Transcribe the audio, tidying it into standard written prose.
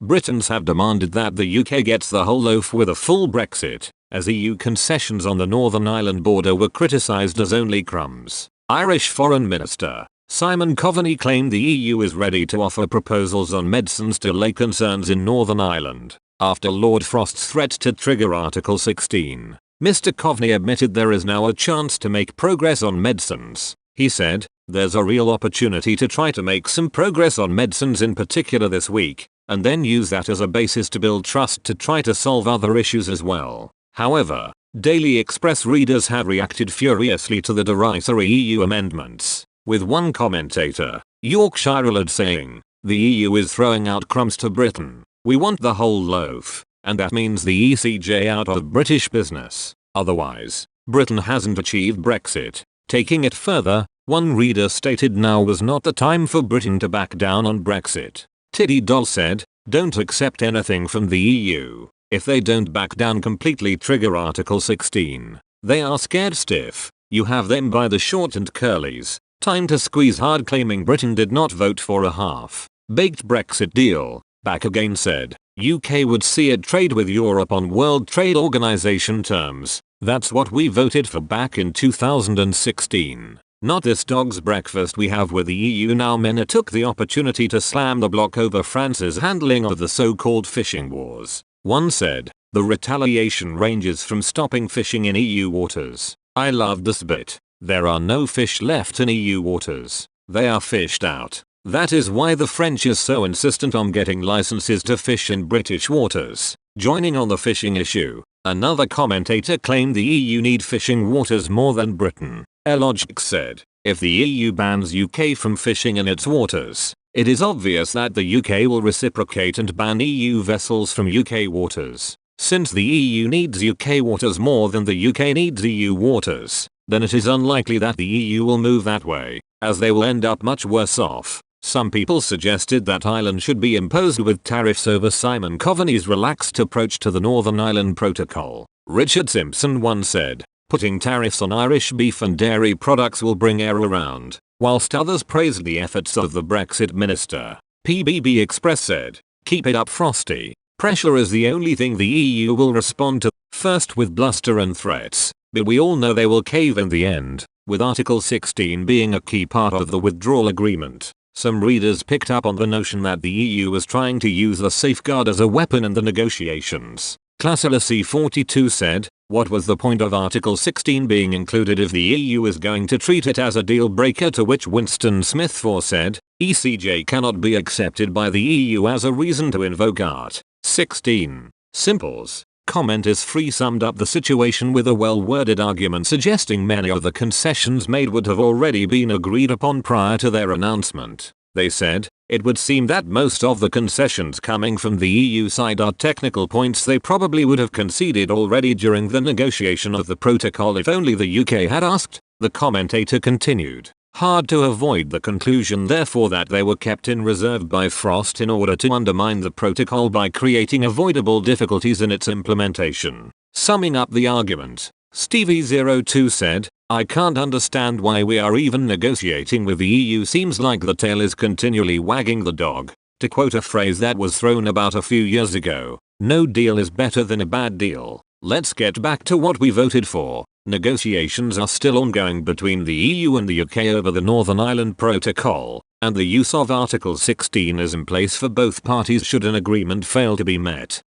Britons have demanded that the UK gets the whole loaf with a full Brexit, as EU concessions on the Northern Ireland border were criticised as only crumbs. Irish Foreign Minister Simon Coveney claimed the EU is ready to offer proposals on medicines to allay concerns in Northern Ireland, after Lord Frost's threat to trigger Article 16. Mr. Coveney admitted there is now a chance to make progress on medicines. He said, "There's a real opportunity to try to make some progress on medicines in particular this week, and then use that as a basis to build trust to try to solve other issues as well." However, Daily Express readers have reacted furiously to the derisory EU amendments, with one commentator, Yorkshire Lad, saying, "The EU is throwing out crumbs to Britain. We want the whole loaf, and that means the ECJ out of British business. Otherwise, Britain hasn't achieved Brexit." Taking it further, one reader stated now was not the time for Britain to back down on Brexit. Tiddy Doll said, "Don't accept anything from the EU. If they don't back down completely, trigger Article 16. They are scared stiff. You have them by the short and curlies. Time to squeeze hard," claiming Britain did not vote for a half-baked Brexit deal. Back again said, "UK would see it trade with Europe on World Trade Organization terms. That's what we voted for back in 2016. Not this dog's breakfast we have with the EU now." Mena took the opportunity to slam the bloc over France's handling of the so-called fishing wars. One said, "The retaliation ranges from stopping fishing in EU waters. I loved this bit. There are no fish left in EU waters. They are fished out. That is why the French is so insistent on getting licenses to fish in British waters." Joining on the fishing issue, another commentator claimed the EU need fishing waters more than Britain. Logic said, "If the EU bans UK from fishing in its waters, it is obvious that the UK will reciprocate and ban EU vessels from UK waters. Since the EU needs UK waters more than the UK needs EU waters, then it is unlikely that the EU will move that way, as they will end up much worse off." Some people suggested that Ireland should be imposed with tariffs over Simon Coveney's relaxed approach to the Northern Ireland Protocol. Richard Simpson once said, "Putting tariffs on Irish beef and dairy products will bring air around," whilst others praised the efforts of the Brexit minister. PBB Express said, "Keep it up, Frosty. Pressure is the only thing the EU will respond to, first with bluster and threats, but we all know they will cave in the end, with Article 16 being a key part of the withdrawal agreement." Some readers picked up on the notion that the EU was trying to use the safeguard as a weapon in the negotiations. Classalacy 42 said, "What was the point of Article 16 being included if the EU is going to treat it as a deal breaker?" To which Winston Smith 4 said, "ECJ cannot be accepted by the EU as a reason to invoke Art. 16. Simples." Comment is free summed up the situation with a well-worded argument suggesting many of the concessions made would have already been agreed upon prior to their announcement. They said, "It would seem that most of the concessions coming from the EU side are technical points they probably would have conceded already during the negotiation of the protocol if only the UK had asked." The commentator continued, "Hard to avoid the conclusion therefore that they were kept in reserve by Frost in order to undermine the protocol by creating avoidable difficulties in its implementation." Summing up the argument, Stevie02 said, "I can't understand why we are even negotiating with the EU. Seems like the tail is continually wagging the dog." To quote a phrase that was thrown about a few years ago, "No deal is better than a bad deal. Let's get back to what we voted for." Negotiations are still ongoing between the EU and the UK over the Northern Ireland Protocol, and the use of Article 16 is in place for both parties should an agreement fail to be met.